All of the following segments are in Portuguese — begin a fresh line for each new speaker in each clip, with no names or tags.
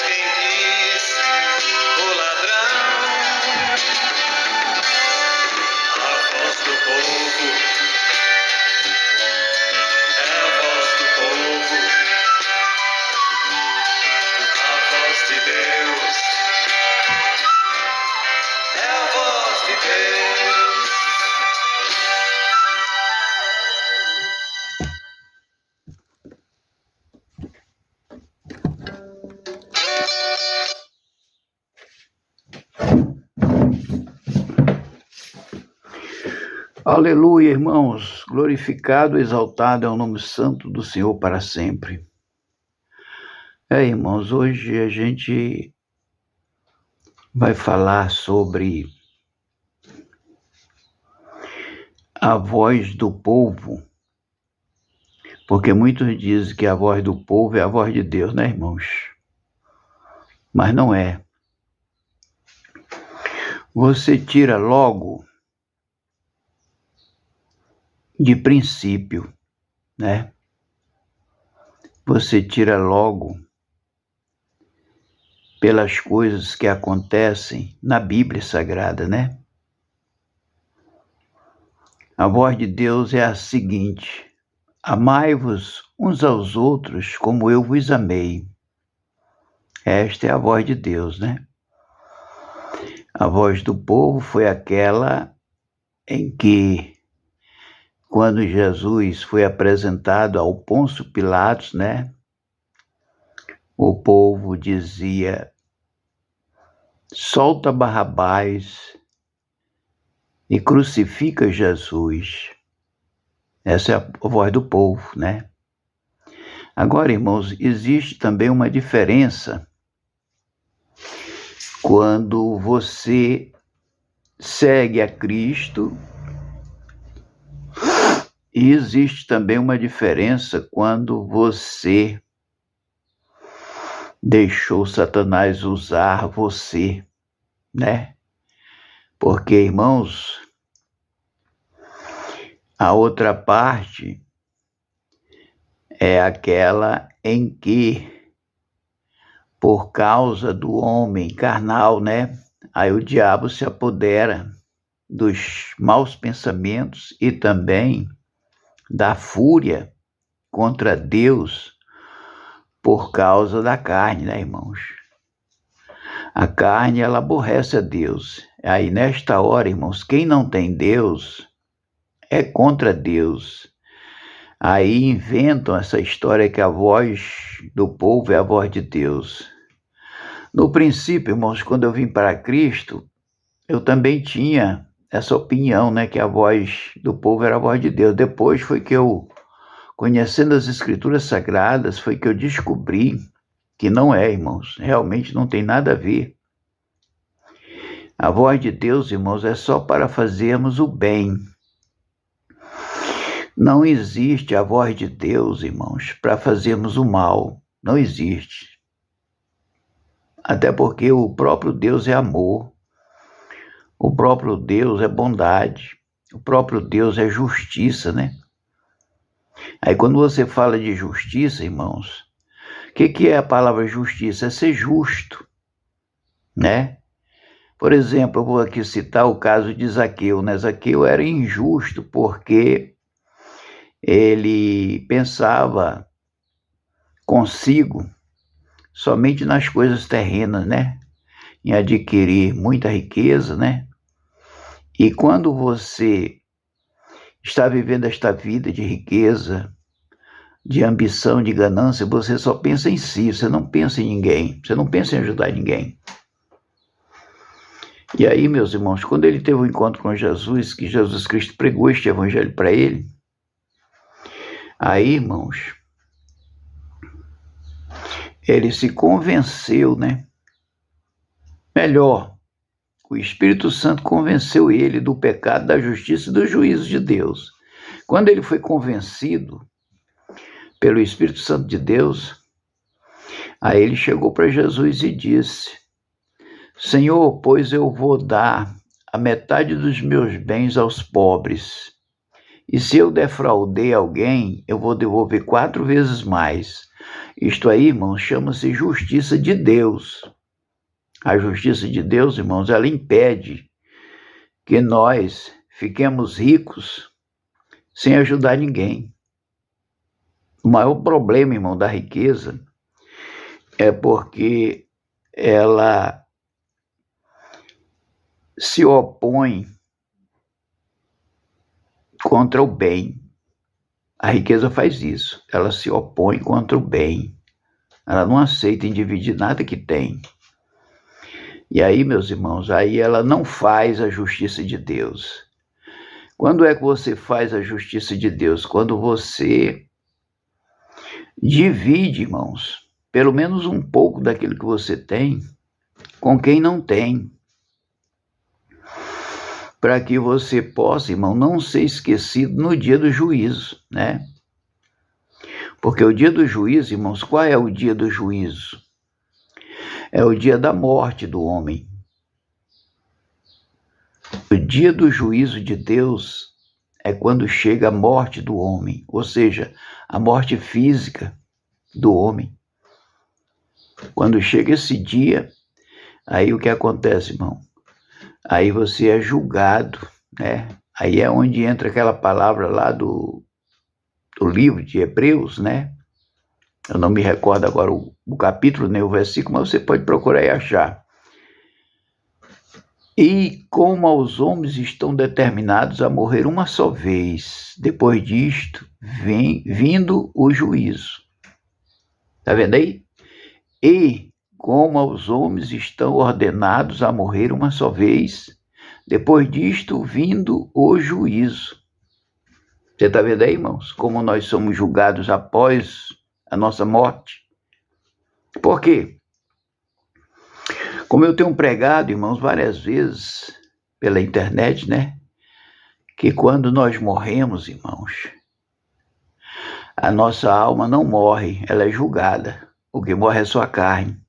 quem quis o ladrão. A voz do povo é a voz do povo, a voz de Deus é a voz de Deus.
Aleluia, irmãos, glorificado, exaltado é o nome santo do Senhor para sempre. Irmãos, hoje a gente vai falar sobre a voz do povo, porque muitos dizem que a voz do povo é a voz de Deus, né, irmãos? Mas não é. Você tira logo de princípio, né? Você tira logo pelas coisas que acontecem na Bíblia Sagrada, né? A voz de Deus é a seguinte: amai-vos uns aos outros como eu vos amei. Esta é a voz de Deus, né? A voz do povo foi aquela em que, quando Jesus foi apresentado ao Pôncio Pilatos, né? O povo dizia: solta Barrabás e crucifica Jesus. Essa é a voz do povo, né? Agora, irmãos, existe também uma diferença quando você segue a Cristo, e existe também uma diferença quando você deixou Satanás usar você, né? Porque, irmãos, a outra parte é aquela em que, por causa do homem carnal, né? Aí o diabo se apodera dos maus pensamentos e também da fúria contra Deus por causa da carne, né, irmãos? A carne, ela aborrece a Deus. Aí, nesta hora, irmãos, quem não tem Deus é contra Deus. Aí inventam essa história que a voz do povo é a voz de Deus. No princípio, irmãos, quando eu vim para Cristo, eu também tinha essa opinião, né, que a voz do povo era a voz de Deus. Depois foi que eu, conhecendo as Escrituras Sagradas, foi que eu descobri que não é, irmãos. Realmente não tem nada a ver. A voz de Deus, irmãos, é só para fazermos o bem. Não existe a voz de Deus, irmãos, para fazermos o mal. Não existe. Até porque o próprio Deus é amor. O próprio Deus é bondade. O próprio Deus é justiça, né? Aí quando você fala de justiça, irmãos, o que é a palavra justiça? É ser justo, né? Por exemplo, eu vou aqui citar o caso de Zaqueu, né? Zaqueu era injusto porque ele pensava consigo somente nas coisas terrenas, né? Em adquirir muita riqueza, né? E quando você está vivendo esta vida de riqueza, de ambição, de ganância, você só pensa em si, você não pensa em ninguém, você não pensa em ajudar ninguém. E aí, meus irmãos, quando ele teve um encontro com Jesus, que Jesus Cristo pregou este evangelho para ele, aí, irmãos, ele se convenceu, né? Melhor, o Espírito Santo convenceu ele do pecado, da justiça e do juízo de Deus. Quando ele foi convencido pelo Espírito Santo de Deus, aí ele chegou para Jesus e disse: Senhor, pois eu vou dar a metade dos meus bens aos pobres. E se eu defraudei alguém, eu vou devolver 4 vezes mais. Isto aí, irmãos, chama-se justiça de Deus. A justiça de Deus, irmãos, ela impede que nós fiquemos ricos sem ajudar ninguém. O maior problema, irmão, da riqueza é porque ela se opõe contra o bem. A riqueza faz isso, ela se opõe contra o bem. Ela não aceita em dividir nada que tem. E aí, meus irmãos, aí ela não faz a justiça de Deus. Quando é que você faz a justiça de Deus? Quando você divide, irmãos, pelo menos um pouco daquilo que você tem com quem não tem. Para que você possa, irmão, não ser esquecido no dia do juízo, né? Porque o dia do juízo, irmãos, qual é o dia do juízo? É o dia da morte do homem. O dia do juízo de Deus é quando chega a morte do homem, ou seja, a morte física do homem. Quando chega esse dia, aí o que acontece, irmão? Aí você é julgado, né? Aí é onde entra aquela palavra lá do livro de Hebreus, né? Eu não me recordo agora o capítulo, nem o versículo, mas você pode procurar e achar. E como aos homens estão determinados a morrer uma só vez, depois disto, vindo o juízo. Tá vendo aí? E como aos homens estão ordenados a morrer uma só vez, depois disto, vindo o juízo. Você está vendo aí, irmãos, como nós somos julgados após a nossa morte? Por quê? Como eu tenho pregado, irmãos, várias vezes pela internet, né? Que quando nós morremos, irmãos, a nossa alma não morre, ela é julgada. O que morre é só a carne.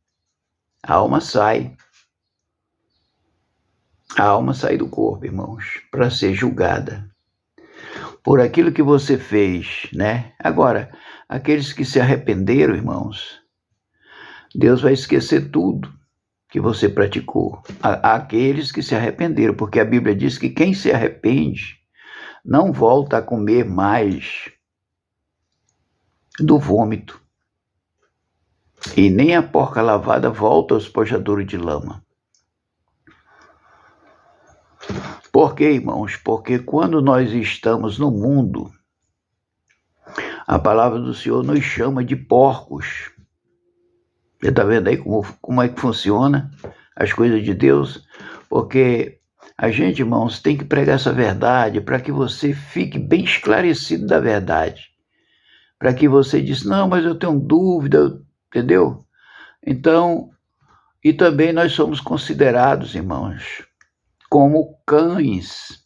A alma sai. A alma sai do corpo, irmãos, para ser julgada por aquilo que você fez, né? Agora, aqueles que se arrependeram, irmãos, Deus vai esquecer tudo que você praticou. Aqueles que se arrependeram, porque a Bíblia diz que quem se arrepende não volta a comer mais do vômito. E nem a porca lavada volta ao esponjadouro de lama. Por quê, irmãos? Porque quando nós estamos no mundo, a palavra do Senhor nos chama de porcos. Você está vendo aí como é que funciona as coisas de Deus? Porque a gente, irmãos, tem que pregar essa verdade para que você fique bem esclarecido da verdade. Para que você diz, não, mas eu tenho dúvida, entendeu? Então, e também nós somos considerados, irmãos, como cães.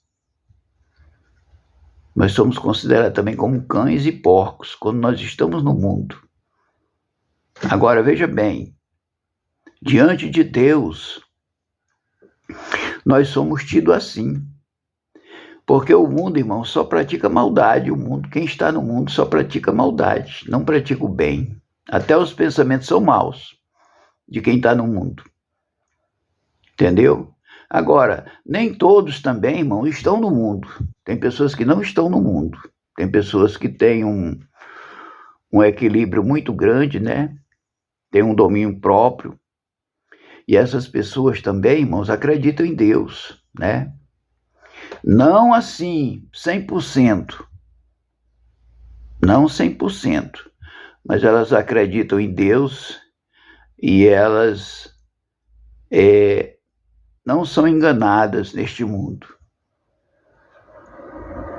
Nós somos considerados também como cães e porcos quando nós estamos no mundo. Agora, veja bem, diante de Deus, nós somos tidos assim. Porque o mundo, irmão, só pratica maldade. O mundo, quem está no mundo só pratica maldade, não pratica o bem. Até os pensamentos são maus de quem está no mundo. Entendeu? Agora, nem todos também, irmão, estão no mundo. Tem pessoas que não estão no mundo. Tem pessoas que têm um equilíbrio muito grande, né? Tem um domínio próprio. E essas pessoas também, irmãos, acreditam em Deus, né? Não assim, 100%. Não 100%. Mas elas acreditam em Deus e elas não são enganadas neste mundo.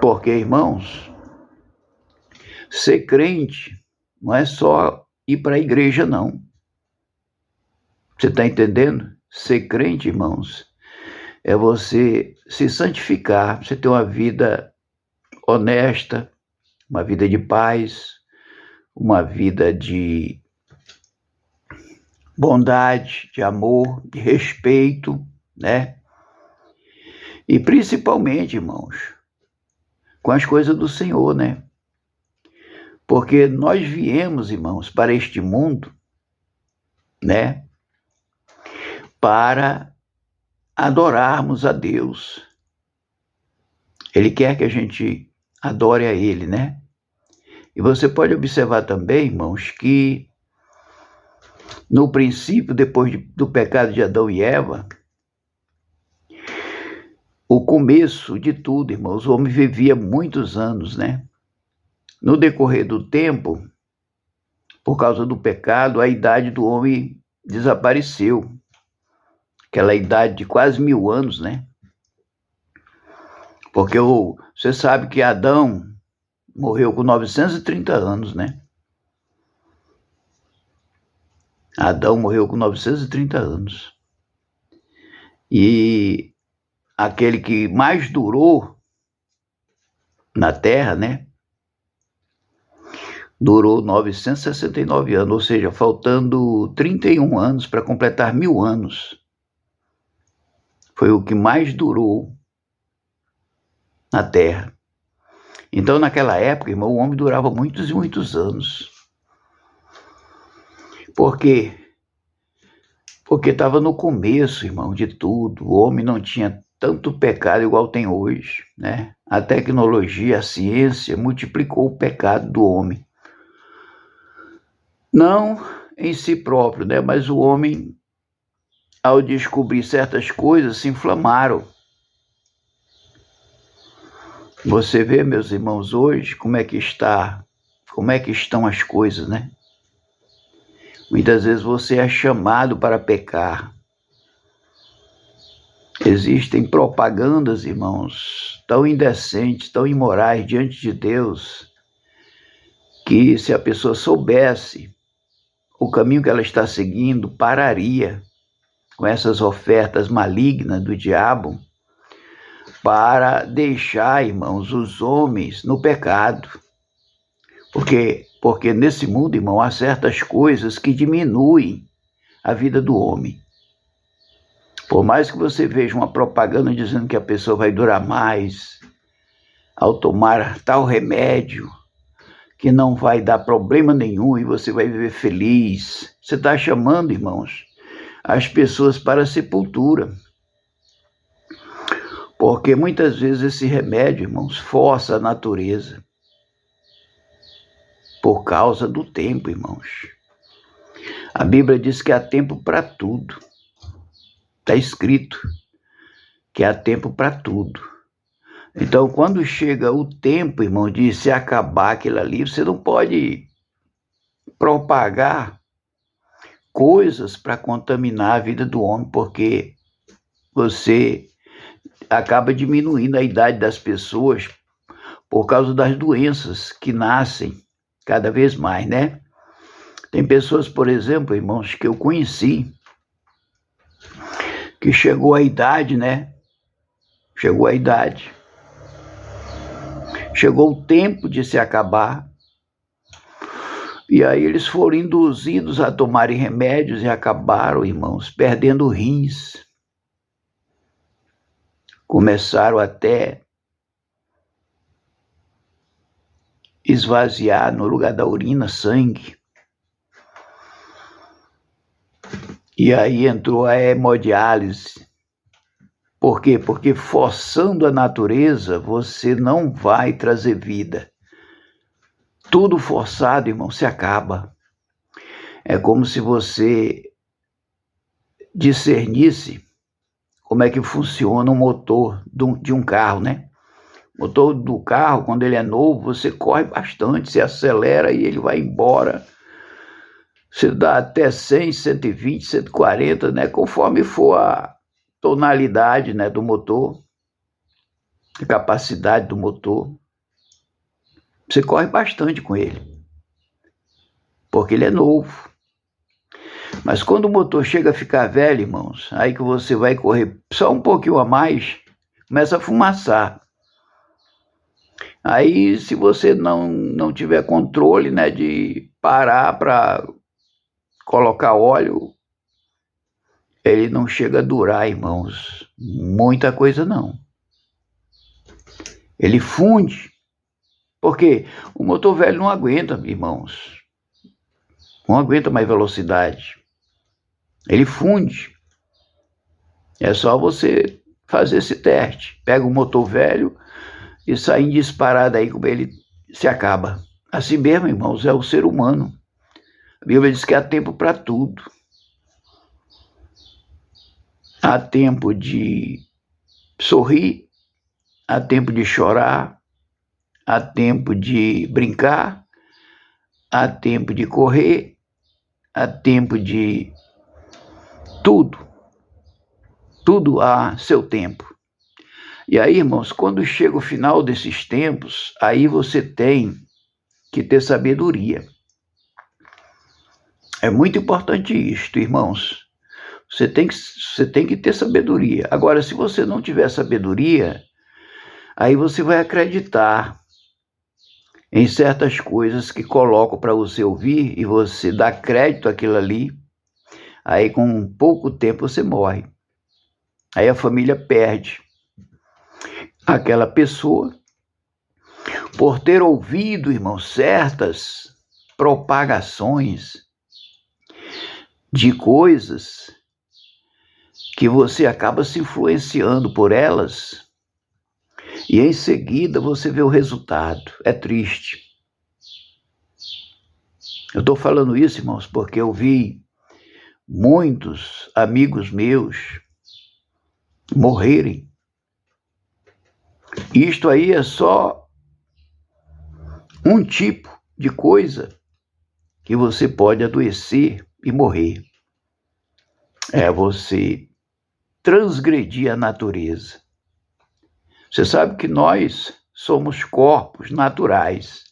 Porque, irmãos, ser crente não é só ir para a igreja, não. Você está entendendo? Ser crente, irmãos, é você se santificar, você ter uma vida honesta, uma vida de paz, uma vida de bondade, de amor, de respeito, né? E principalmente, irmãos, com as coisas do Senhor, né? Porque nós viemos, irmãos, para este mundo, né, para adorarmos a Deus. Ele quer que a gente adore a Ele, né? E você pode observar também, irmãos, que no princípio, depois do pecado de Adão e Eva, o começo de tudo, irmãos, o homem vivia muitos anos, né? No decorrer do tempo, por causa do pecado, a idade do homem desapareceu. Aquela idade de quase 1000 anos, né? Porque você sabe que Adão morreu com 930 anos, né? Adão morreu com 930 anos. E aquele que mais durou na Terra, né? Durou 969 anos, ou seja, faltando 31 anos para completar 1000 anos. Foi o que mais durou na Terra. Então, naquela época, irmão, o homem durava muitos e muitos anos. Por quê? Porque estava no começo, irmão, de tudo. O homem não tinha tanto pecado igual tem hoje, né? A tecnologia, a ciência multiplicou o pecado do homem. Não em si próprio, né? Mas o homem, ao descobrir certas coisas, se inflamaram. Você vê, meus irmãos, hoje como é que estão as coisas, né? Muitas vezes você é chamado para pecar. Existem propagandas, irmãos, tão indecentes, tão imorais diante de Deus, que se a pessoa soubesse o caminho que ela está seguindo, pararia com essas ofertas malignas do diabo para deixar, irmãos, os homens no pecado. Porque nesse mundo, irmão, há certas coisas que diminuem a vida do homem. Por mais que você veja uma propaganda dizendo que a pessoa vai durar mais ao tomar tal remédio, que não vai dar problema nenhum e você vai viver feliz, você está chamando, irmãos, as pessoas para a sepultura. Porque muitas vezes esse remédio, irmãos, força a natureza. Por causa do tempo, irmãos. A Bíblia diz que há tempo para tudo. Está escrito que há tempo para tudo. Então, quando chega o tempo, irmão, de se acabar aquilo ali, você não pode propagar coisas para contaminar a vida do homem, porque você acaba diminuindo a idade das pessoas por causa das doenças que nascem cada vez mais, né? Tem pessoas, por exemplo, irmãos, que eu conheci, que chegou a idade, né? Chegou a idade. Chegou o tempo de se acabar. E aí eles foram induzidos a tomarem remédios e acabaram, irmãos, perdendo rins. Começaram até esvaziar no lugar da urina sangue. E aí entrou a hemodiálise. Por quê? Porque forçando a natureza, você não vai trazer vida. Tudo forçado, irmão, se acaba. É como se você discernisse como é que funciona o motor de um carro, né? O motor do carro, quando ele é novo, você corre bastante, você acelera e ele vai embora. Você dá até 100, 120, 140, né? Conforme for a tonalidade, né, do motor, a capacidade do motor. Você corre bastante com ele, porque ele é novo. Mas quando o motor chega a ficar velho, irmãos, aí que você vai correr só um pouquinho a mais, começa a fumaçar. Aí, se você não tiver controle, né, de parar para colocar óleo, ele não chega a durar, irmãos, muita coisa não. Ele funde Porque o motor velho não aguenta, irmãos. Não aguenta mais velocidade. Ele funde. É só você fazer esse teste. Pega o motor velho e sai em disparada aí como ele se acaba. Assim mesmo, irmãos, é o ser humano. A Bíblia diz que há tempo para tudo. Há tempo de sorrir, há tempo de chorar, há tempo de brincar, há tempo de correr, há tempo de tudo. Tudo há seu tempo. E aí, irmãos, quando chega o final desses tempos, aí você tem que ter sabedoria. É muito importante isto, irmãos. Você tem que ter sabedoria. Agora, se você não tiver sabedoria, aí você vai acreditar em certas coisas que colocam para você ouvir e você dá crédito àquilo ali. Aí, com pouco tempo, você morre. Aí a família perde aquela pessoa por ter ouvido, irmão, certas propagações de coisas que você acaba se influenciando por elas e em seguida você vê o resultado. É triste. Eu estou falando isso, irmãos, porque eu vi muitos amigos meus morrerem. Isto aí é só um tipo de coisa que você pode adoecer e morrer. É você transgredir a natureza. Você sabe que nós somos corpos naturais,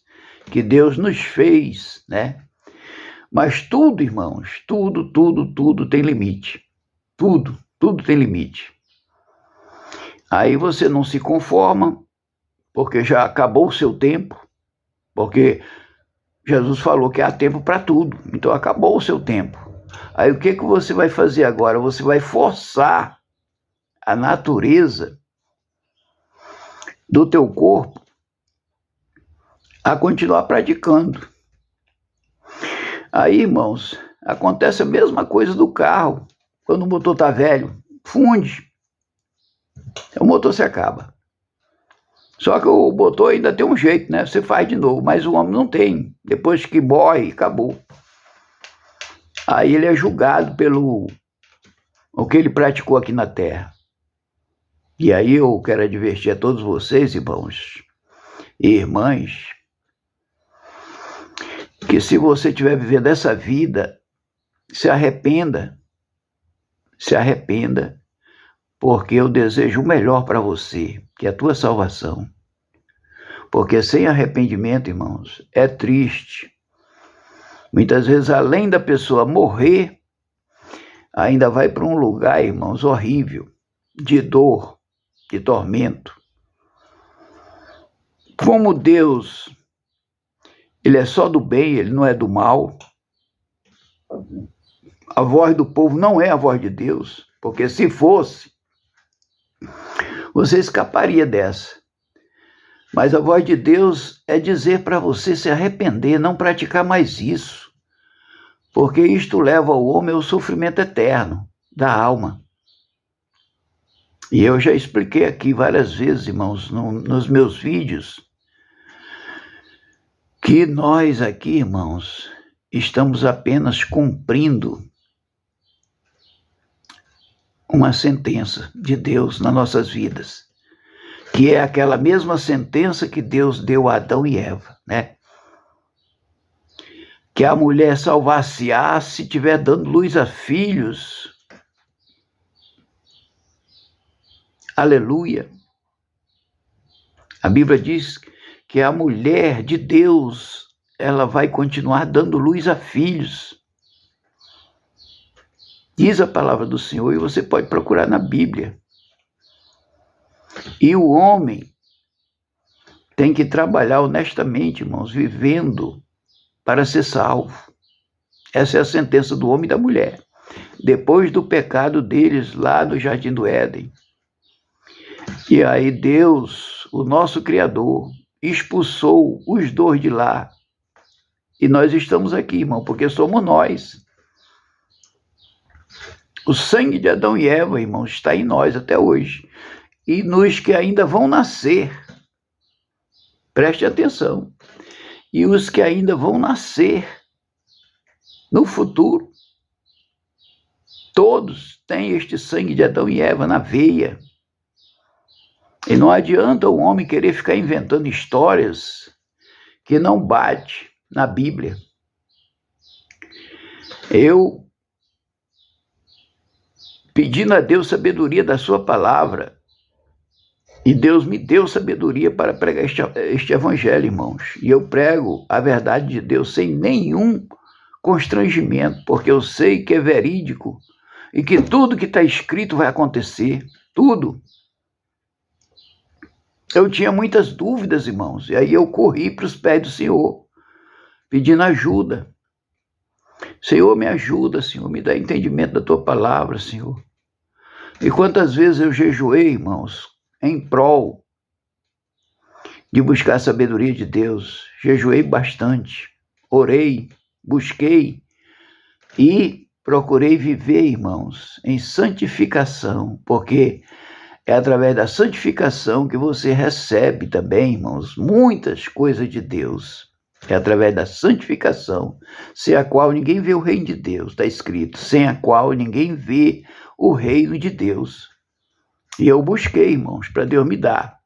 que Deus nos fez, né? Mas tudo, irmãos, tudo tem limite. Tudo tem limite. Aí você não se conforma, porque já acabou o seu tempo, porque Jesus falou que há tempo para tudo, então acabou o seu tempo. Aí o que você vai fazer agora? Você vai forçar a natureza do teu corpo a continuar praticando. Aí, irmãos, acontece a mesma coisa do carro. Quando o motor está velho, funde. O motor se acaba. Só que o motor ainda tem um jeito, né? Você faz de novo, mas o homem não tem. Depois que morre, acabou. Aí ele é julgado pelo o que ele praticou aqui na terra. E aí eu quero advertir a todos vocês, irmãos e irmãs, que se você estiver vivendo essa vida, se arrependa, porque eu desejo o melhor para você, que é a tua salvação. Porque sem arrependimento, irmãos, é triste. Muitas vezes, além da pessoa morrer, ainda vai para um lugar, irmãos, horrível, de dor, de tormento. Como Deus, Ele é só do bem, Ele não é do mal. A voz do povo não é a voz de Deus, porque se fosse, você escaparia dessa. Mas a voz de Deus é dizer para você se arrepender, não praticar mais isso, porque isto leva o homem ao sofrimento eterno da alma. E eu já expliquei aqui várias vezes, irmãos, nos meus vídeos, que nós aqui, irmãos, estamos apenas cumprindo uma sentença de Deus nas nossas vidas, que é aquela mesma sentença que Deus deu a Adão e Eva, né? Que a mulher salvar-se-á se estiver dando luz a filhos. Aleluia. A Bíblia diz que a mulher de Deus, ela vai continuar dando luz a filhos. Diz a palavra do Senhor e você pode procurar na Bíblia. E o homem tem que trabalhar honestamente, irmãos, vivendo para ser salvo. Essa é a sentença do homem e da mulher. Depois do pecado deles lá no Jardim do Éden. E aí Deus, o nosso Criador, expulsou os dois de lá. E nós estamos aqui, irmão, porque somos nós. O sangue de Adão e Eva, irmão, está em nós até hoje. E nos que ainda vão nascer, preste atenção, e os que ainda vão nascer no futuro, todos têm este sangue de Adão e Eva na veia. E não adianta o homem querer ficar inventando histórias que não bate na Bíblia. Eu, pedindo a Deus sabedoria da sua palavra, e Deus me deu sabedoria para pregar este evangelho, irmãos. E eu prego a verdade de Deus sem nenhum constrangimento, porque eu sei que é verídico e que tudo que está escrito vai acontecer, tudo. Eu tinha muitas dúvidas, irmãos, e aí eu corri para os pés do Senhor, pedindo ajuda. Senhor, me ajuda, Senhor, me dá entendimento da tua palavra, Senhor. E quantas vezes eu jejuei, irmãos, em prol de buscar a sabedoria de Deus. Jejuei bastante, orei, busquei e procurei viver, irmãos, em santificação, porque é através da santificação que você recebe também, irmãos, muitas coisas de Deus. É através da santificação, sem a qual ninguém vê o reino de Deus, está escrito, sem a qual ninguém vê o reino de Deus. E eu busquei, irmãos, para Deus me dar.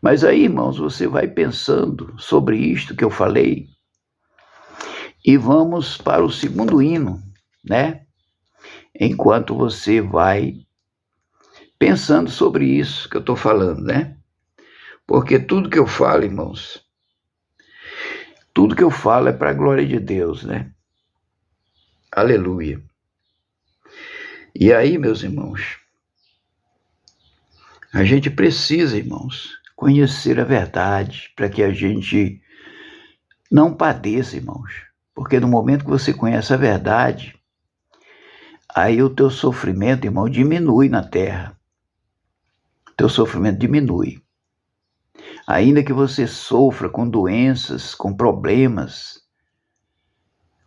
Mas aí, irmãos, você vai pensando sobre isto que eu falei e vamos para o segundo hino, né? Enquanto você vai pensando sobre isso que eu estou falando, né? Porque tudo que eu falo, irmãos, tudo que eu falo é para a glória de Deus, né? Aleluia. E aí, meus irmãos, a gente precisa, irmãos, conhecer a verdade para que a gente não padeça, irmãos. Porque no momento que você conhece a verdade, aí o teu sofrimento, irmão, diminui na terra. O teu sofrimento diminui. Ainda que você sofra com doenças, com problemas,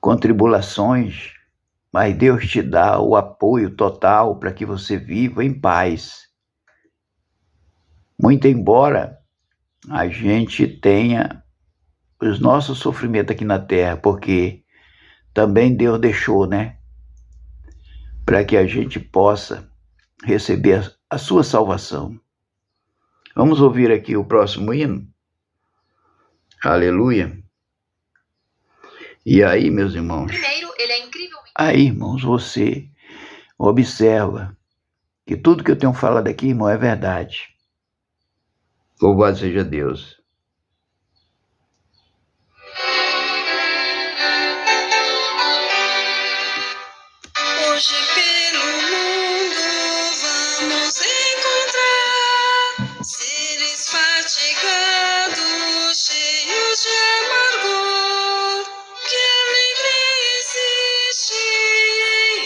com tribulações, mas Deus te dá o apoio total para que você viva em paz. Muito embora a gente tenha os nossos sofrimentos aqui na terra, porque também Deus deixou, né? Para que a gente possa receber a sua salvação. Vamos ouvir aqui o próximo hino? Aleluia. E aí, meus irmãos?
Primeiro, ele é incrivelmente...
Aí, irmãos, você observa que tudo que eu tenho falado aqui, irmão, é verdade. Louvado seja Deus.
Hoje pelo mundo vamos encontrar seres fatigados, cheios de amargor. Que alegria existe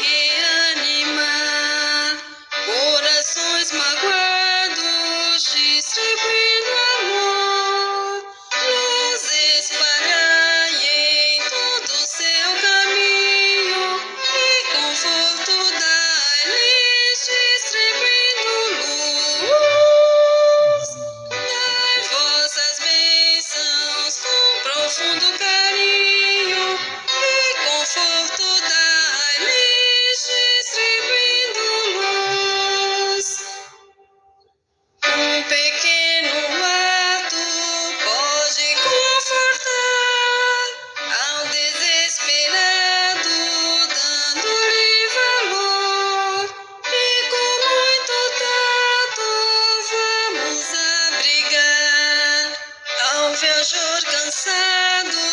em reanimar corações magoados, distribuindo amor. Luz espalhai em todo o seu caminho e conforto dai-lhes, distribuindo luz. Dai vossas bênçãos com profundo carinho e conforto dai-lhes, distribuindo luz. Um pequeno ato pode confortar ao desesperado, dando-lhe valor. E com muito tato vamos abrigar ao viajor cansado,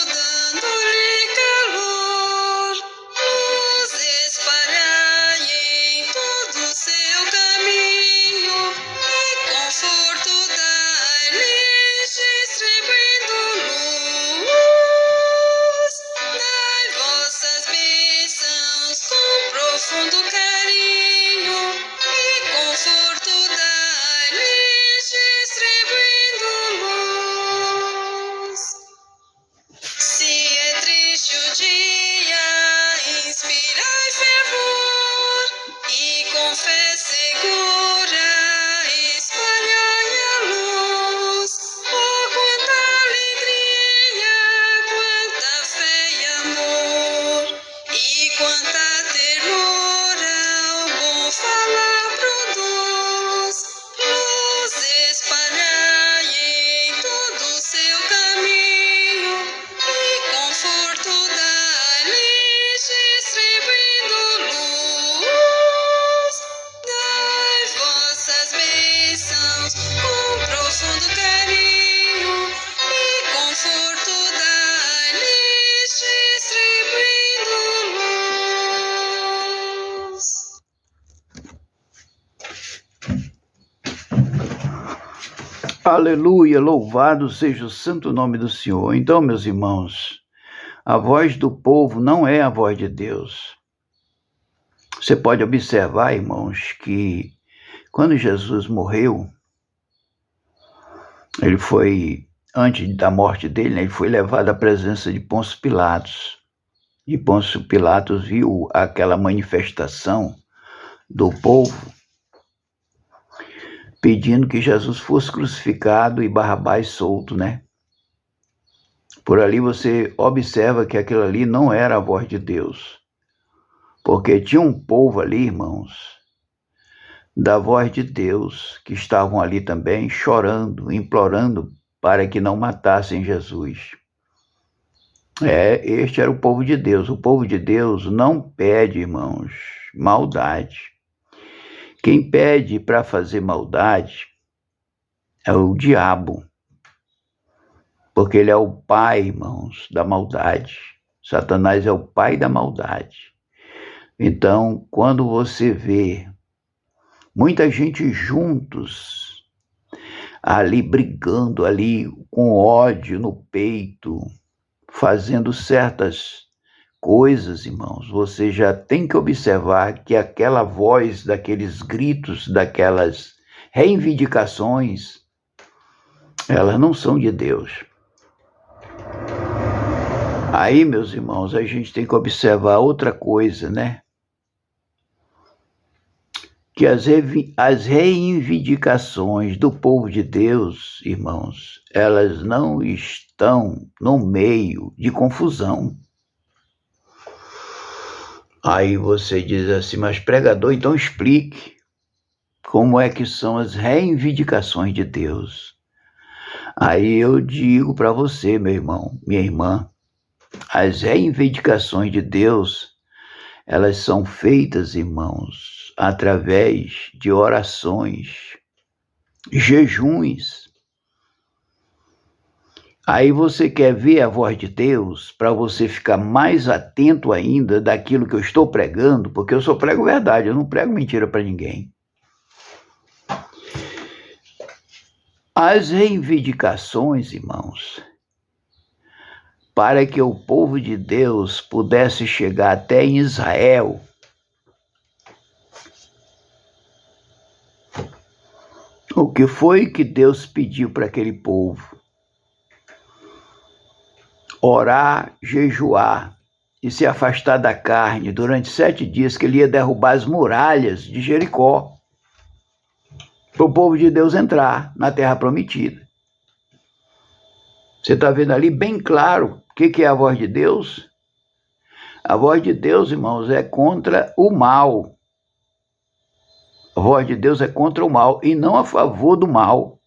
dando-lhe calor. Luz espalhai em todo o seu caminho e conforto dai-lhes, distribuindo luz. Dai vossas bênçãos com profundo carinho e conforto dai-lhes, distribuindo
Aleluia, louvado seja o santo nome do Senhor. Então, meus irmãos, a voz do povo não é a voz de Deus. Você pode observar, irmãos, que quando Jesus morreu, ele foi, antes da morte dele, ele foi levado à presença de Pôncio Pilatos. E Pôncio Pilatos viu aquela manifestação do povo pedindo que Jesus fosse crucificado e Barrabás solto, né? Por ali você observa que aquilo ali não era a voz de Deus, porque tinha um povo ali, irmãos, da voz de Deus, que estavam ali também chorando, implorando para que não matassem Jesus. Este era o povo de Deus. O povo de Deus não pede, irmãos, maldade. Quem pede para fazer maldade é o diabo, porque ele é o pai, irmãos, da maldade. Satanás é o pai da maldade. Então, quando você vê muita gente juntos, ali brigando, ali com ódio no peito, fazendo certas coisas, irmãos, você já tem que observar que aquela voz, daqueles gritos, daquelas reivindicações, elas não são de Deus. Aí, meus irmãos, a gente tem que observar outra coisa, né? Que as reivindicações do povo de Deus, irmãos, elas não estão no meio de confusão. Aí você diz assim, mas pregador, então explique como é que são as reivindicações de Deus. Aí eu digo para você, meu irmão, minha irmã, as reivindicações de Deus, elas são feitas, irmãos, através de orações, jejuns. Aí você quer ver a voz de Deus para você ficar mais atento ainda daquilo que eu estou pregando, porque eu só prego verdade, eu não prego mentira para ninguém. As reivindicações, irmãos, para que o povo de Deus pudesse chegar até em Israel, o que foi que Deus pediu para aquele povo? Orar, jejuar e se afastar da carne durante 7 dias, que ele ia derrubar as muralhas de Jericó, para o povo de Deus entrar na terra prometida. Você está vendo ali bem claro o que é a voz de Deus? A voz de Deus, irmãos, é contra o mal. A voz de Deus é contra o mal e não a favor do mal.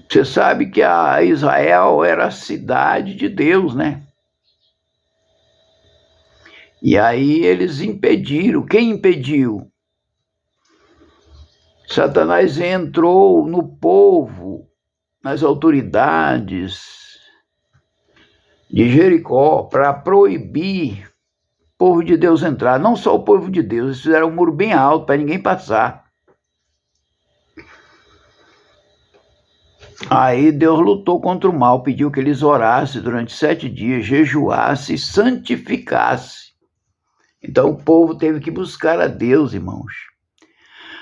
Você sabe que a Israel era a cidade de Deus, né? E aí eles impediram. Quem impediu? Satanás entrou no povo, nas autoridades de Jericó, para proibir o povo de Deus entrar. Não só o povo de Deus, eles fizeram um muro bem alto para ninguém passar. Aí Deus lutou contra o mal, pediu que eles orassem durante 7 dias, jejuassem e santificassem. Então o povo teve que buscar a Deus, irmãos.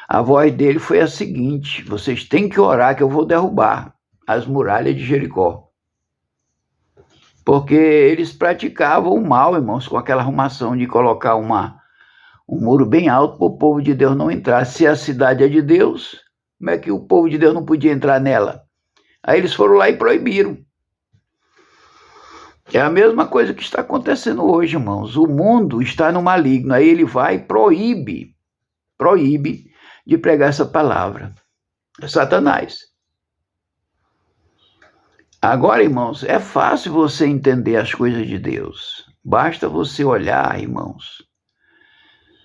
A voz dele foi a seguinte: vocês têm que orar que eu vou derrubar as muralhas de Jericó. Porque eles praticavam o mal, irmãos, com aquela arrumação de colocar um muro bem alto para o povo de Deus não entrar. Se a cidade é de Deus, como é que o povo de Deus não podia entrar nela? Aí eles foram lá e proibiram. É a mesma coisa que está acontecendo hoje, irmãos. O mundo está no maligno. Aí ele vai e proíbe de pregar essa palavra. É Satanás. Agora, irmãos, é fácil você entender as coisas de Deus. Basta você olhar, irmãos,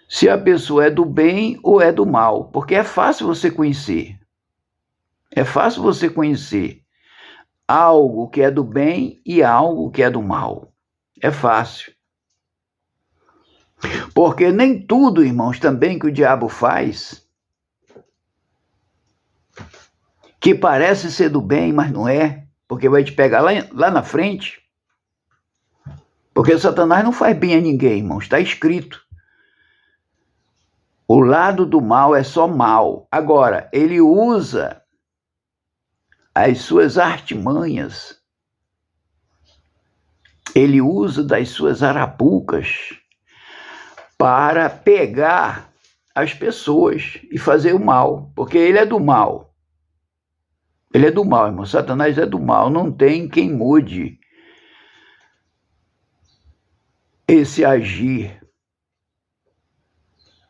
se a pessoa é do bem ou é do mal. Porque é fácil você conhecer. É fácil você conhecer algo que é do bem e algo que é do mal. É fácil. Porque nem tudo, irmãos, também que o diabo faz que parece ser do bem, mas não é, porque vai te pegar lá na frente. Porque Satanás não faz bem a ninguém, irmãos, está escrito. O lado do mal é só mal. Agora, ele usa as suas artimanhas, ele usa das suas arapucas para pegar as pessoas e fazer o mal, porque ele é do mal. Ele é do mal, irmão. Satanás é do mal. Não tem quem mude esse agir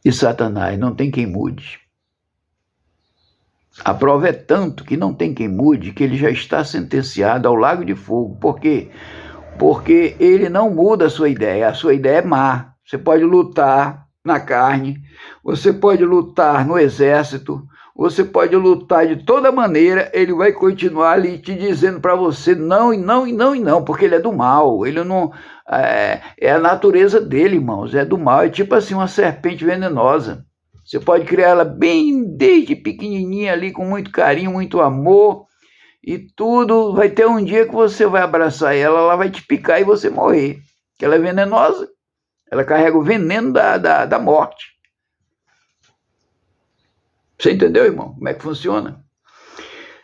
de Satanás. Não tem quem mude. A prova é tanto que não tem quem mude, que ele já está sentenciado ao lago de fogo. Por quê? Porque ele não muda a sua ideia. A sua ideia é má. Você pode lutar na carne, você pode lutar no exército, você pode lutar de toda maneira, ele vai continuar ali te dizendo para você não, e não, e não, e não, porque ele é do mal, ele não... É a natureza dele, irmãos, é do mal, é tipo assim uma serpente venenosa. Você pode criar ela bem desde pequenininha ali, com muito carinho, muito amor, e tudo, vai ter um dia que você vai abraçar ela, ela vai te picar e você morrer, porque ela é venenosa, ela carrega o veneno da morte. Você entendeu, irmão? Como é que funciona?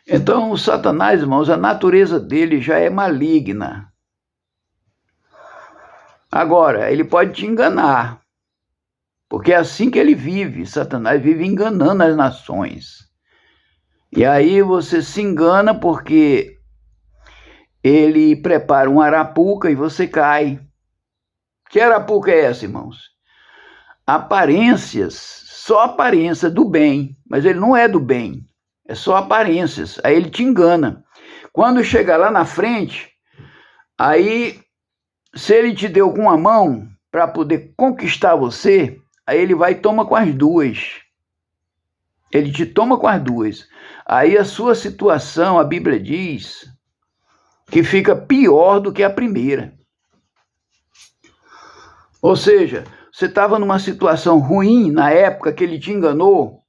Então, o Satanás, irmãos, a natureza dele já é maligna. Agora, ele pode te enganar, porque é assim que ele vive. Satanás vive enganando as nações. E aí você se engana porque ele prepara uma arapuca e você cai. Que arapuca é essa, irmãos? Aparências, só aparência do bem, mas ele não é do bem, é só aparências. Aí ele te engana. Quando chega lá na frente, aí se ele te deu com uma mão para poder conquistar você, aí ele vai e toma com as duas. Ele te toma com as duas. Aí a sua situação, a Bíblia diz, que fica pior do que a primeira. Ou seja, você estava numa situação ruim na época que ele te enganou.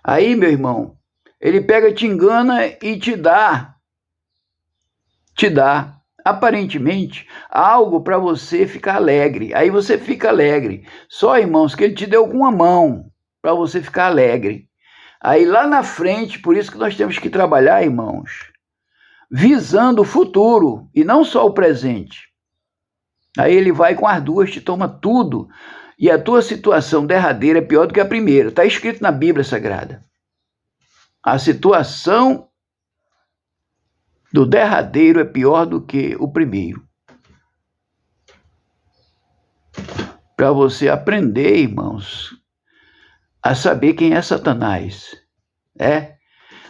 Aí, meu irmão, ele pega, te engana e te dá, aparentemente, algo para você ficar alegre. Aí você fica alegre. Só, irmãos, que ele te deu com uma mão para você ficar alegre. Aí lá na frente, por isso que nós temos que trabalhar, irmãos, visando o futuro e não só o presente. Aí ele vai com as duas, te toma tudo, e a tua situação derradeira é pior do que a primeira. Está escrito na Bíblia Sagrada. A situação do derradeiro é pior do que o primeiro. Para você aprender, irmãos, a saber quem é Satanás.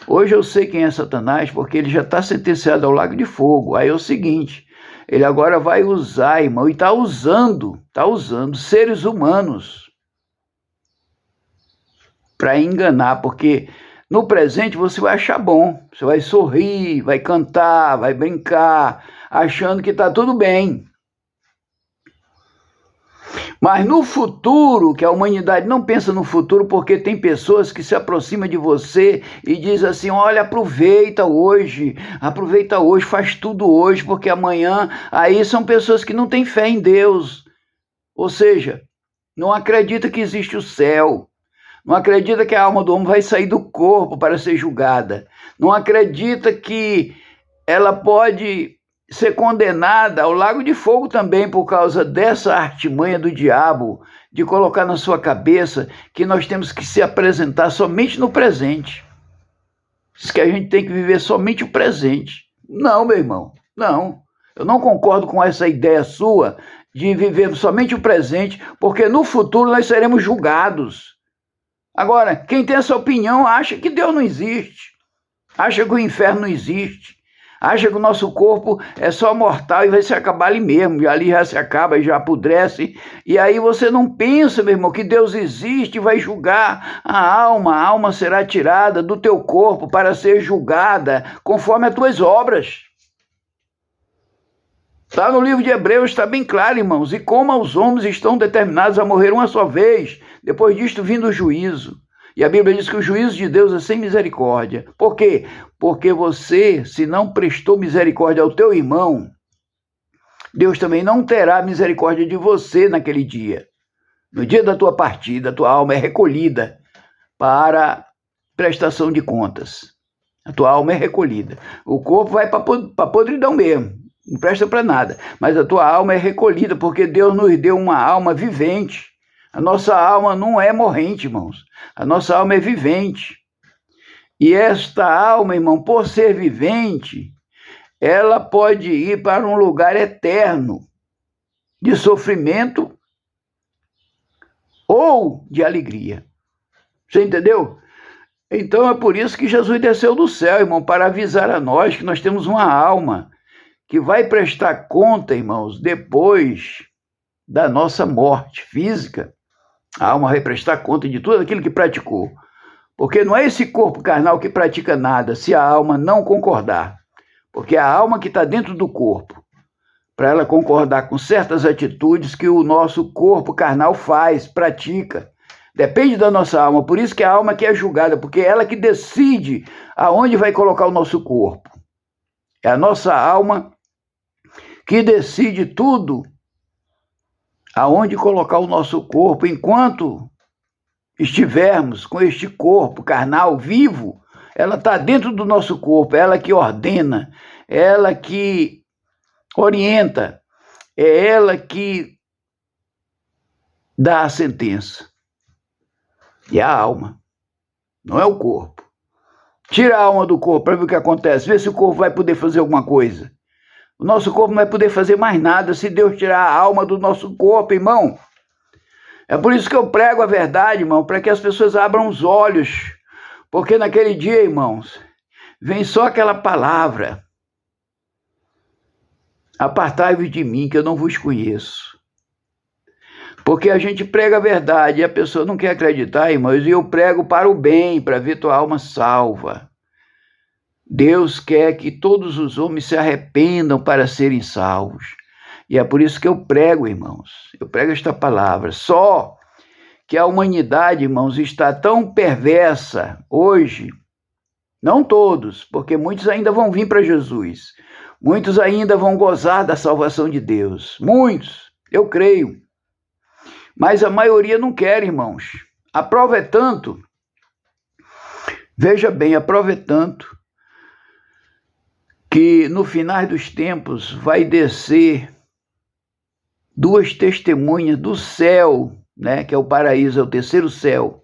Hoje eu sei quem é Satanás porque ele já está sentenciado ao lago de fogo. Aí é o seguinte... Ele agora vai usar, irmão, e está usando seres humanos para enganar, porque no presente você vai achar bom, você vai sorrir, vai cantar, vai brincar, achando que está tudo bem. Mas no futuro, que a humanidade não pensa no futuro, porque tem pessoas que se aproximam de você e dizem assim, olha, aproveita hoje, faz tudo hoje, porque amanhã, aí são pessoas que não têm fé em Deus. Ou seja, não acredita que existe o céu, não acredita que a alma do homem vai sair do corpo para ser julgada, não acredita que ela pode ser condenada ao lago de fogo também por causa dessa artimanha do diabo de colocar na sua cabeça que nós temos que se apresentar somente no presente. Diz que a gente tem que viver somente o presente. Não, meu irmão, não. Eu não concordo com essa ideia sua de viver somente o presente, porque no futuro nós seremos julgados. Agora, quem tem essa opinião acha que Deus não existe, acha que o inferno não existe, acha que o nosso corpo é só mortal e vai se acabar ali mesmo, e ali já se acaba e já apodrece, e aí você não pensa, meu irmão, que Deus existe e vai julgar a alma será tirada do teu corpo para ser julgada conforme as tuas obras. Lá no livro de Hebreus está bem claro, irmãos, e como os homens estão determinados a morrer uma só vez, depois disto vindo o juízo. E a Bíblia diz que o juízo de Deus é sem misericórdia. Por quê? Porque você, se não prestou misericórdia ao teu irmão, Deus também não terá misericórdia de você naquele dia. No dia da tua partida, a tua alma é recolhida para prestação de contas. A tua alma é recolhida. O corpo vai para podridão mesmo, não presta para nada. Mas a tua alma é recolhida porque Deus nos deu uma alma vivente. A nossa alma não é morrente, irmãos. A nossa alma é vivente. E esta alma, irmão, por ser vivente, ela pode ir para um lugar eterno de sofrimento ou de alegria. Você entendeu? Então é por isso que Jesus desceu do céu, irmão, para avisar a nós que nós temos uma alma que vai prestar conta, irmãos, depois da nossa morte física. A alma vai prestar conta de tudo aquilo que praticou. Porque não é esse corpo carnal que pratica nada se a alma não concordar. Porque é a alma que está dentro do corpo, para ela concordar com certas atitudes que o nosso corpo carnal faz, pratica. Depende da nossa alma. Por isso que a alma que é julgada, porque é ela que decide aonde vai colocar o nosso corpo. É a nossa alma que decide tudo aonde colocar o nosso corpo, enquanto estivermos com este corpo carnal vivo, ela está dentro do nosso corpo, é ela que ordena, é ela que orienta, é ela que dá a sentença. E a alma, não é o corpo. Tira a alma do corpo para ver o que acontece, vê se o corpo vai poder fazer alguma coisa. O nosso corpo não vai poder fazer mais nada se Deus tirar a alma do nosso corpo, irmão. É por isso que eu prego a verdade, irmão, para que as pessoas abram os olhos. Porque naquele dia, irmãos, vem só aquela palavra: apartai-vos de mim, que eu não vos conheço. Porque a gente prega a verdade e a pessoa não quer acreditar, irmãos, e eu prego para o bem, para ver tua alma salva. Deus quer que todos os homens se arrependam para serem salvos. E é por isso que eu prego, irmãos. Eu prego esta palavra. Só que a humanidade, irmãos, está tão perversa hoje. Não todos, porque muitos ainda vão vir para Jesus. Muitos ainda vão gozar da salvação de Deus. Muitos, eu creio. Mas a maioria não quer, irmãos. A prova é tanto. Veja bem, a prova é tanto que no final dos tempos vai descer duas testemunhas do céu, né, que é o paraíso, é o terceiro céu.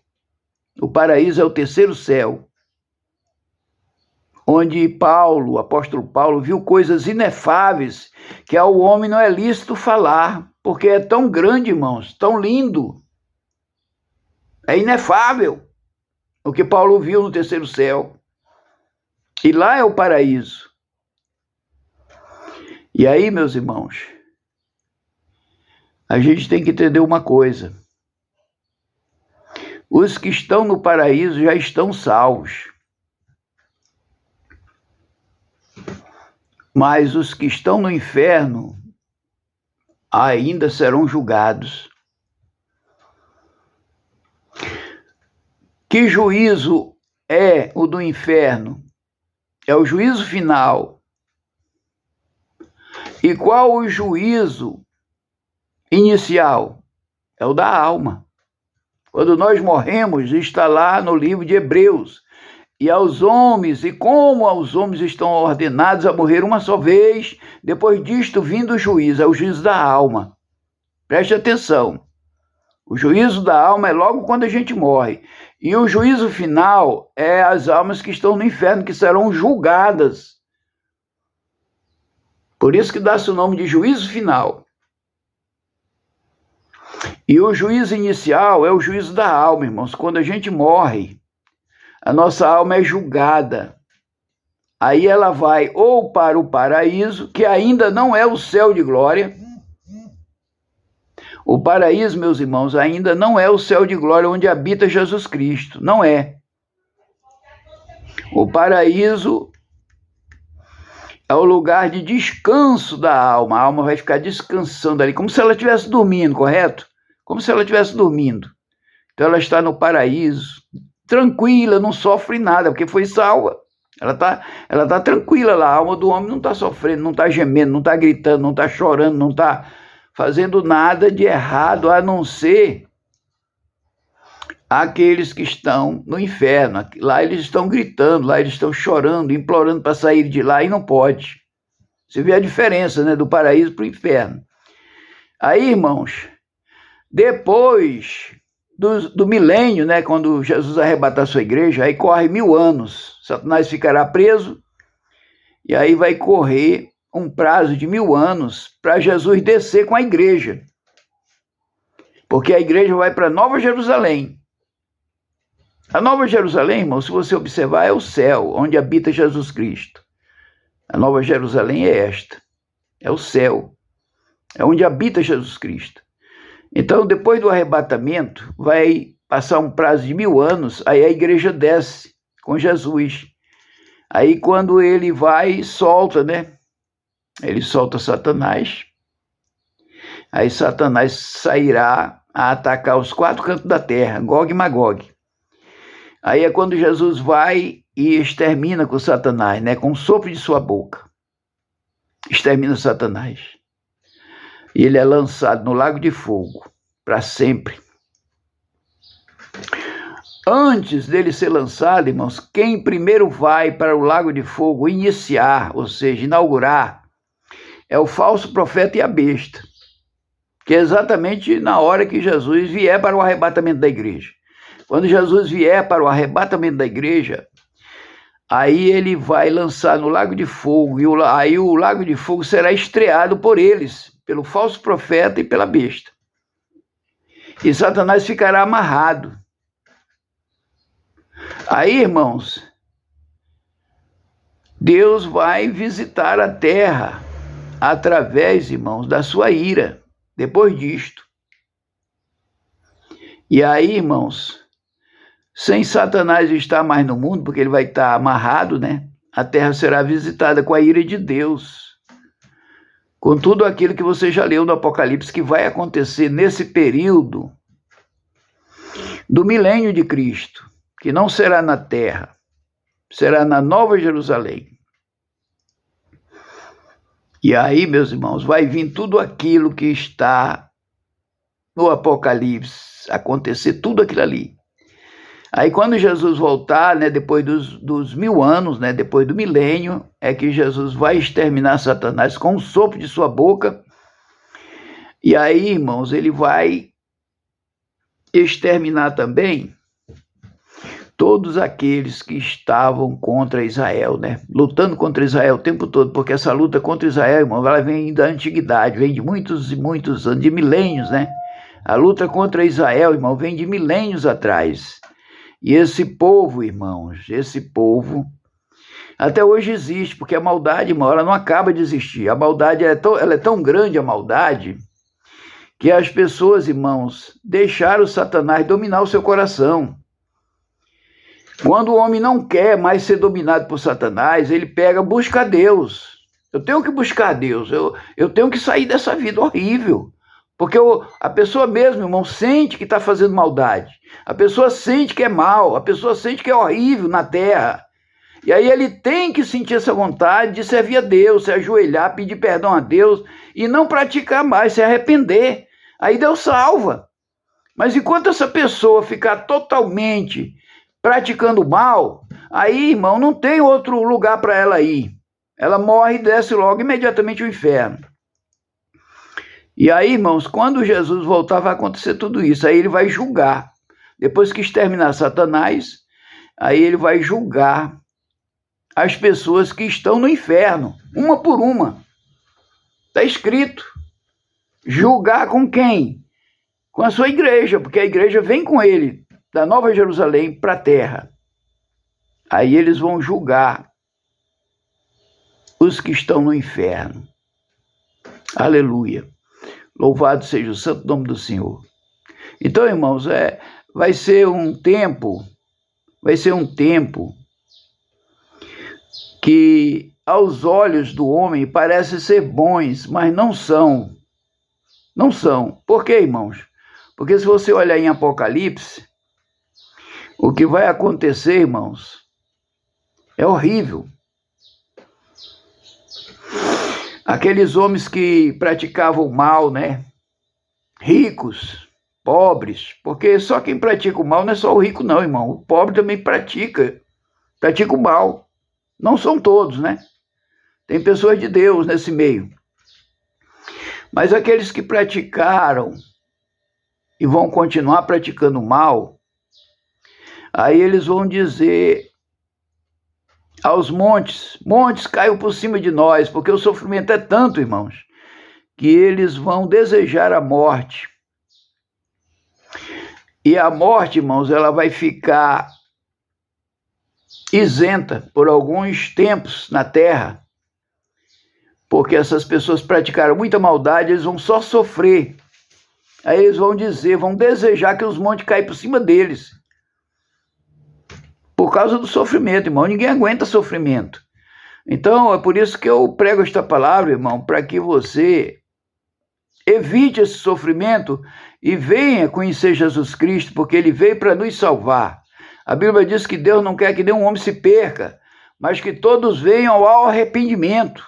O paraíso é o terceiro céu, onde Paulo, o apóstolo Paulo, viu coisas inefáveis que ao homem não é lícito falar, porque é tão grande, irmãos, tão lindo. É inefável o que Paulo viu no terceiro céu. E lá é o paraíso. E aí, meus irmãos, a gente tem que entender uma coisa. Os que estão no paraíso já estão salvos. Mas os que estão no inferno ainda serão julgados. Que juízo é o do inferno? É o juízo final. E qual o juízo inicial? É o da alma. Quando nós morremos, está lá no livro de Hebreus. E aos homens, e como aos homens estão ordenados a morrer uma só vez, depois disto vindo o juízo, é o juízo da alma. Preste atenção. O juízo da alma é logo quando a gente morre. E o juízo final é as almas que estão no inferno, que serão julgadas. Por isso que dá-se o nome de juízo final. E o juízo inicial é o juízo da alma, irmãos. Quando a gente morre, a nossa alma é julgada. Aí ela vai ou para o paraíso, que ainda não é o céu de glória. O paraíso, meus irmãos, ainda não é o céu de glória onde habita Jesus Cristo. Não é. O paraíso é o lugar de descanso da alma. A alma vai ficar descansando ali, como se ela estivesse dormindo, correto? Como se ela estivesse dormindo. Então ela está no paraíso, tranquila, não sofre nada, porque foi salva. Ela tá tranquila lá, a alma do homem não está sofrendo, não está gemendo, não está gritando, não está chorando, não está fazendo nada de errado, a não ser aqueles que estão no inferno. Lá eles estão gritando, lá eles estão chorando, implorando para sair de lá e não pode. Você vê a diferença, né, do paraíso para o inferno. Aí, irmãos, depois do milênio, né, quando Jesus arrebatar a sua igreja, aí corre 1000 anos. Satanás ficará preso e aí vai correr um prazo de 1000 anos para Jesus descer com a igreja. Porque a igreja vai para Nova Jerusalém. A Nova Jerusalém, irmão, se você observar, é o céu, onde habita Jesus Cristo. A Nova Jerusalém é esta, é o céu, é onde habita Jesus Cristo. Então, depois do arrebatamento, vai passar um prazo de 1000 anos, aí a igreja desce com Jesus. Aí quando ele vai, solta, né? Ele solta Satanás. Aí Satanás sairá a atacar os 4 cantos da terra, Gog e Magog. Aí é quando Jesus vai e extermina com Satanás, né? Com o sopro de sua boca. Extermina Satanás. E ele é lançado no lago de fogo, para sempre. Antes dele ser lançado, irmãos, quem primeiro vai para o lago de fogo iniciar, ou seja, inaugurar, é o falso profeta e a besta, que é exatamente na hora que Jesus vier para o arrebatamento da igreja. Quando Jesus vier para o arrebatamento da igreja, aí ele vai lançar no lago de fogo, e aí o lago de fogo será estreado por eles, pelo falso profeta e pela besta. E Satanás ficará amarrado. Aí, irmãos, Deus vai visitar a terra através, irmãos, da sua ira, depois disto. E aí, irmãos, sem Satanás estar mais no mundo, porque ele vai estar amarrado, né? A terra será visitada com a ira de Deus. Com tudo aquilo que você já leu no Apocalipse que vai acontecer nesse período do milênio de Cristo, que não será na terra, será na Nova Jerusalém. E aí, meus irmãos, vai vir tudo aquilo que está no Apocalipse, acontecer tudo aquilo ali. Aí quando Jesus voltar, né, depois dos 1000 anos, né, depois do milênio, é que Jesus vai exterminar Satanás com o sopro de sua boca. E aí, irmãos, ele vai exterminar também todos aqueles que estavam contra Israel, né, lutando contra Israel o tempo todo, porque essa luta contra Israel, irmão, ela vem da antiguidade, vem de muitos e muitos anos, de milênios, né? A luta contra Israel, irmão, vem de milênios atrás. E esse povo, irmãos, esse povo, até hoje existe, porque a maldade, irmão, ela não acaba de existir. A maldade, ela é tão grande, a maldade, que as pessoas, irmãos, deixaram Satanás dominar o seu coração. Quando o homem não quer mais ser dominado por Satanás, ele busca Deus. Eu tenho que buscar Deus, eu tenho que sair dessa vida horrível. Porque a pessoa mesmo, irmão, sente que está fazendo maldade. A pessoa sente que é mal, a pessoa sente que é horrível na terra. E aí ele tem que sentir essa vontade de servir a Deus, se ajoelhar, pedir perdão a Deus e não praticar mais, se arrepender. Aí Deus salva. Mas enquanto essa pessoa ficar totalmente praticando mal, aí, irmão, não tem outro lugar para ela ir. Ela morre e desce logo imediatamente ao inferno. E aí, irmãos, quando Jesus voltar, vai acontecer tudo isso. Aí ele vai julgar. Depois que exterminar Satanás, aí ele vai julgar as pessoas que estão no inferno, uma por uma. Está escrito. Julgar com quem? Com a sua igreja, porque a igreja vem com ele, da Nova Jerusalém para a terra. Aí eles vão julgar os que estão no inferno. Aleluia. Louvado seja o santo nome do Senhor. Então, irmãos, vai ser um tempo que aos olhos do homem parecem ser bons, mas não são. Não são. Por quê, irmãos? Porque se você olhar em Apocalipse, O que vai acontecer, irmãos, é horrível. Aqueles homens que praticavam o mal, né? Ricos, pobres, porque só quem pratica o mal não é só o rico não, irmão. O pobre também pratica o mal. Não são todos, né? Tem pessoas de Deus nesse meio. Mas aqueles que praticaram e vão continuar praticando o mal, aí eles vão dizer aos montes, montes caiam por cima de nós, porque o sofrimento é tanto, irmãos, que eles vão desejar a morte. E a morte, irmãos, ela vai ficar isenta por alguns tempos na terra, porque essas pessoas praticaram muita maldade, eles vão só sofrer. Aí eles vão dizer, vão desejar que os montes caem por cima deles, por causa do sofrimento, irmão. Ninguém aguenta sofrimento. Então, é por isso que eu prego esta palavra, irmão, para que você evite esse sofrimento e venha conhecer Jesus Cristo, porque ele veio para nos salvar. A Bíblia diz que Deus não quer que nenhum homem se perca, mas que todos venham ao arrependimento.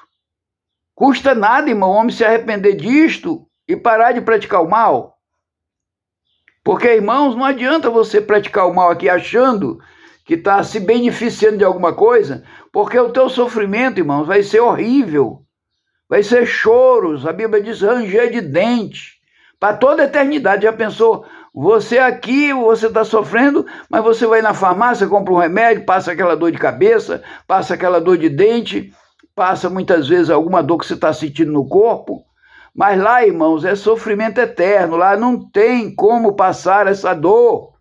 Custa nada, irmão, o homem se arrepender disto e parar de praticar o mal. Porque, irmãos, não adianta você praticar o mal aqui achando que está se beneficiando de alguma coisa, porque o teu sofrimento, irmãos, vai ser horrível. Vai ser choros, a Bíblia diz ranger de dente, para toda a eternidade. Já pensou? Você aqui, você está sofrendo, mas você vai na farmácia, compra um remédio, passa aquela dor de cabeça, passa aquela dor de dente, passa muitas vezes alguma dor que você está sentindo no corpo. Mas lá, irmãos, é sofrimento eterno, lá não tem como passar essa dor.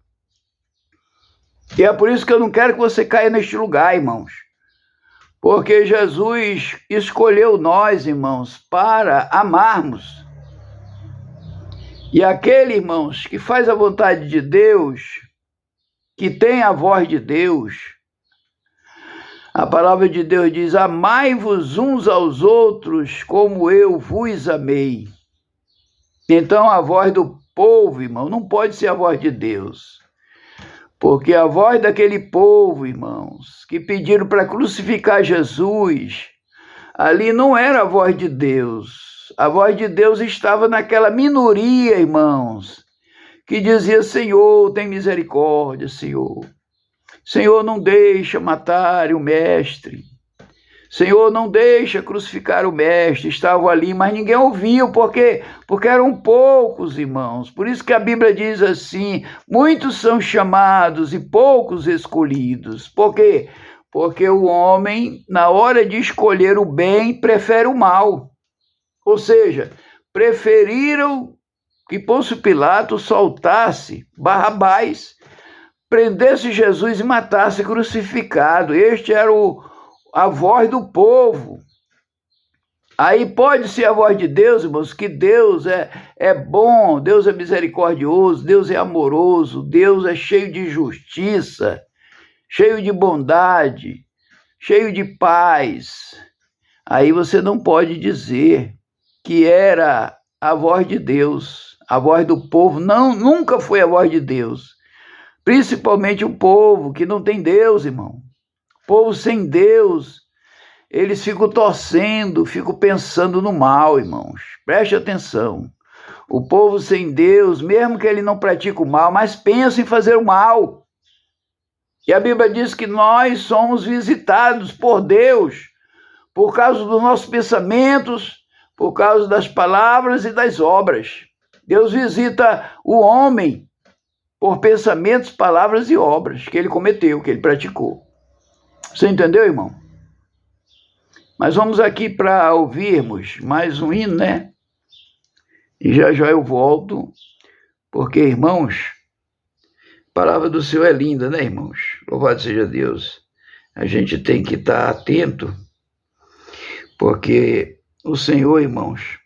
E é por isso que eu não quero que você caia neste lugar, irmãos. Porque Jesus escolheu nós, irmãos, para amarmos. E aquele, irmãos, que faz a vontade de Deus, que tem a voz de Deus, a palavra de Deus diz, amai-vos uns aos outros como eu vos amei. Então a voz do povo, irmão, não pode ser a voz de Deus. Porque a voz daquele povo, irmãos, que pediram para crucificar Jesus, ali não era a voz de Deus. A voz de Deus estava naquela minoria, irmãos, que dizia, Senhor, tem misericórdia, Senhor. Senhor, não deixa matar o mestre. Senhor, não deixa crucificar o mestre. Estavam ali, mas ninguém ouviu, porque eram poucos, irmãos. Por isso que a Bíblia diz assim, muitos são chamados e poucos escolhidos. Por quê? Porque o homem, na hora de escolher o bem, prefere o mal. Ou seja, preferiram que Pôncio Pilato soltasse Barrabás, prendesse Jesus e matasse crucificado. Este era a voz do povo. Aí pode ser a voz de Deus, irmãos, que Deus é bom, Deus é misericordioso, Deus é amoroso, Deus é cheio de justiça, cheio de bondade, cheio de paz. Aí você não pode dizer que era a voz de Deus, a voz do povo. Não, nunca foi a voz de Deus. Principalmente o povo que não tem Deus, irmão. Povo sem Deus, eles ficam torcendo, ficam pensando no mal, irmãos. Preste atenção. O povo sem Deus, mesmo que ele não pratique o mal, mas pensa em fazer o mal. E a Bíblia diz que nós somos visitados por Deus, por causa dos nossos pensamentos, por causa das palavras e das obras. Deus visita o homem por pensamentos, palavras e obras que ele cometeu, que ele praticou. Você entendeu, irmão? Mas vamos aqui para ouvirmos mais um hino, né? E já eu volto, porque, irmãos, a palavra do Senhor é linda, né, irmãos? Louvado seja Deus. A gente tem que estar atento, porque o Senhor, irmãos,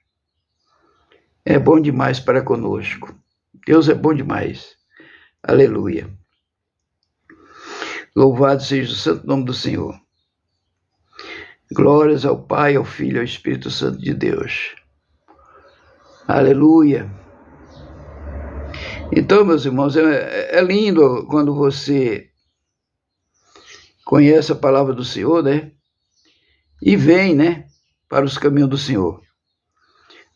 é bom demais para conosco. Deus é bom demais. Aleluia. Louvado seja o santo nome do Senhor. Glórias ao Pai, ao Filho e ao Espírito Santo de Deus. Aleluia. Então, meus irmãos, é lindo quando você conhece a palavra do Senhor, né? E vem, né? Para os caminhos do Senhor.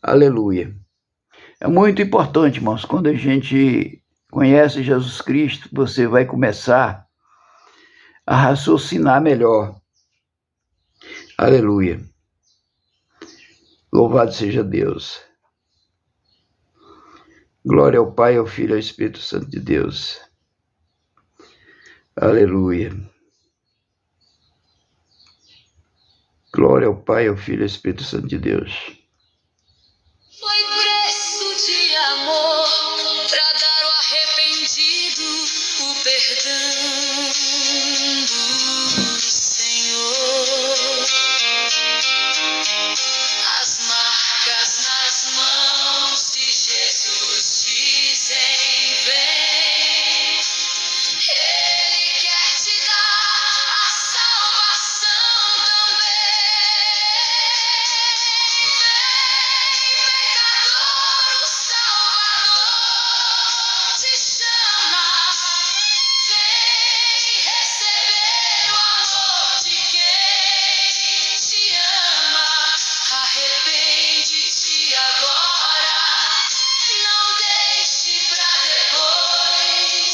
Aleluia. É muito importante, irmãos, quando a gente conhece Jesus Cristo, você vai começar a raciocinar melhor. Aleluia. Louvado seja Deus. Glória ao Pai, ao Filho e ao Espírito Santo de Deus. Aleluia. Glória ao Pai, ao Filho e ao Espírito Santo de Deus.
Foi preço de amor pra dar ao arrependido o perdão do Senhor. As marcas nas mãos de Jesus dizem: vem. Ele quer te dar a salvação também. Vem, pecador, o Salvador te chama. Vem receber o amor de quem te ama. Arrepende-te agora, não deixe pra depois.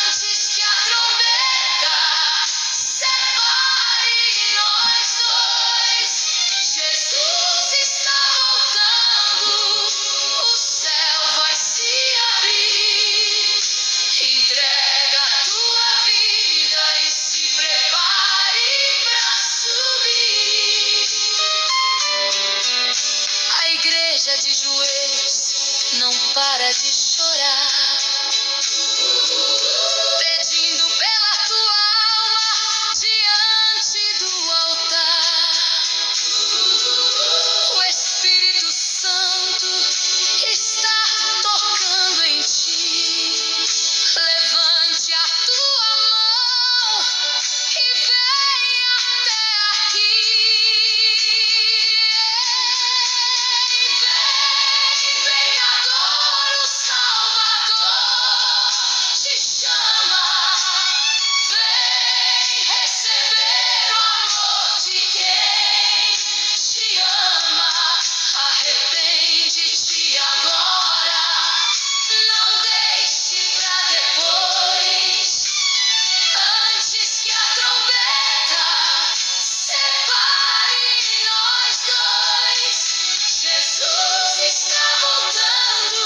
Antes que a trombeta separe nós dois. Jesus está voltando, o céu vai se abrir. Entrega a tua vida e se prepare pra subir. A igreja de joelhos não para de chorar, pedindo pela tua alma diante do altar. O Espírito Santo está tocando em ti. Levante a tua mão e venha até aqui. Vem, pecador, o Salvador te chama. Vem receber o amor de quem te ama. Arrepende-te agora, não deixe pra depois. Antes que a trombeta separe nós dois. Jesus está voltando,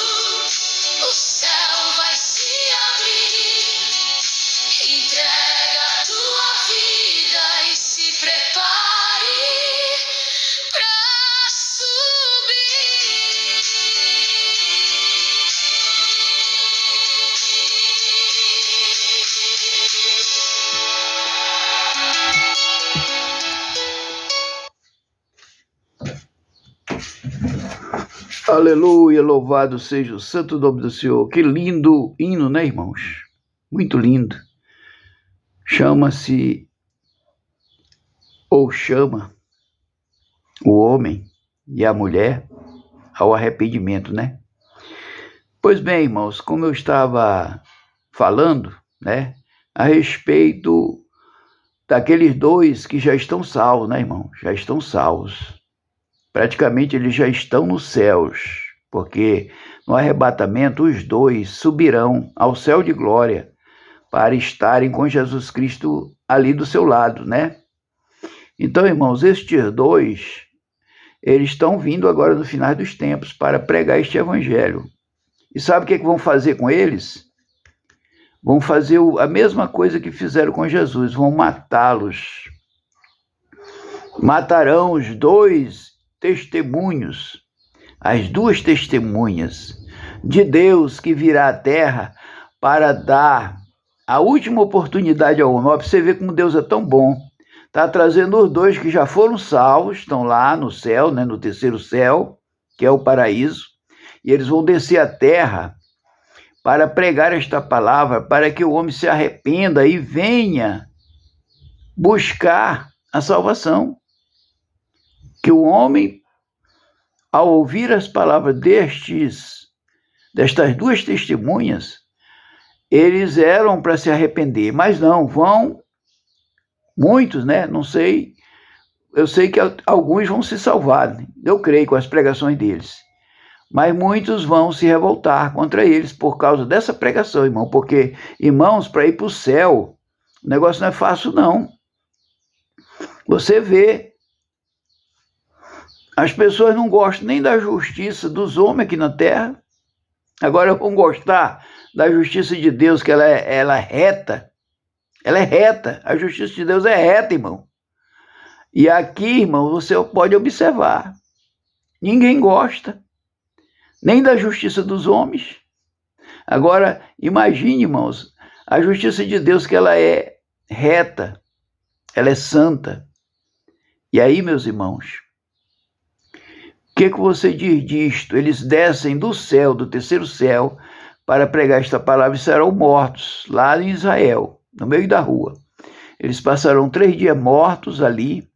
o céu vai se abrir. Entrega a tua vida e se prepare pra subir.
Aleluia, louvado seja o santo nome do Senhor. Que lindo hino, né, irmãos? Muito lindo. Chama-se, ou chama, o homem e a mulher ao arrependimento, né? Pois bem, irmãos, como eu estava falando, né, a respeito daqueles dois que já estão salvos, né, irmão? Já estão salvos. Praticamente eles já estão nos céus, porque no arrebatamento os dois subirão ao céu de glória para estarem com Jesus Cristo ali do seu lado, né? Então, irmãos, estes dois, eles estão vindo agora no final dos tempos para pregar este evangelho. E sabe o que vão fazer com eles? Vão fazer a mesma coisa que fizeram com Jesus, vão matá-los. Matarão os dois testemunhos, as duas testemunhas de Deus que virá à terra para dar a última oportunidade ao homem. Ó, pra você ver como Deus é tão bom. Está trazendo os dois que já foram salvos, estão lá no céu, né, no terceiro céu, que é o paraíso, e eles vão descer à terra para pregar esta palavra, para que o homem se arrependa e venha buscar a salvação. Que o homem, ao ouvir as palavras destas duas testemunhas, eles eram para se arrepender, mas não, vão muitos, né? Não sei, eu sei que alguns vão se salvar, né? Eu creio com as pregações deles, mas muitos vão se revoltar contra eles por causa dessa pregação, irmão, porque, irmãos, para ir para o céu, o negócio não é fácil, não. Você vê, as pessoas não gostam nem da justiça dos homens aqui na terra, agora vão gostar da justiça de Deus, que ela é reta. Ela é reta, a justiça de Deus é reta, irmão. E aqui, irmão, você pode observar, ninguém gosta, nem da justiça dos homens. Agora, imagine, irmãos, a justiça de Deus, que ela é reta, ela é santa. E aí, meus irmãos, o que você diz disto? Eles descem do céu, do terceiro céu, para pregar esta palavra e serão mortos lá em Israel, no meio da rua. Eles passarão 3 dias mortos ali,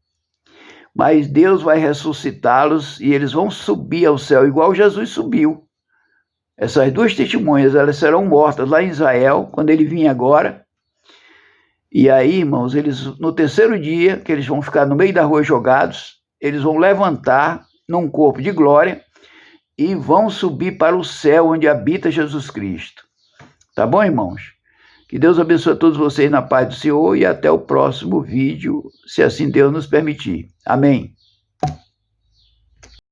mas Deus vai ressuscitá-los e eles vão subir ao céu, igual Jesus subiu. Essas duas testemunhas, elas serão mortas lá em Israel, quando ele vir agora. E aí, irmãos, eles, no terceiro dia, que eles vão ficar no meio da rua jogados, eles vão levantar num corpo de glória e vão subir para o céu, onde habita Jesus Cristo. Tá bom, irmãos? Que Deus abençoe a todos vocês na paz do Senhor e até o próximo vídeo, se assim Deus nos permitir. Amém.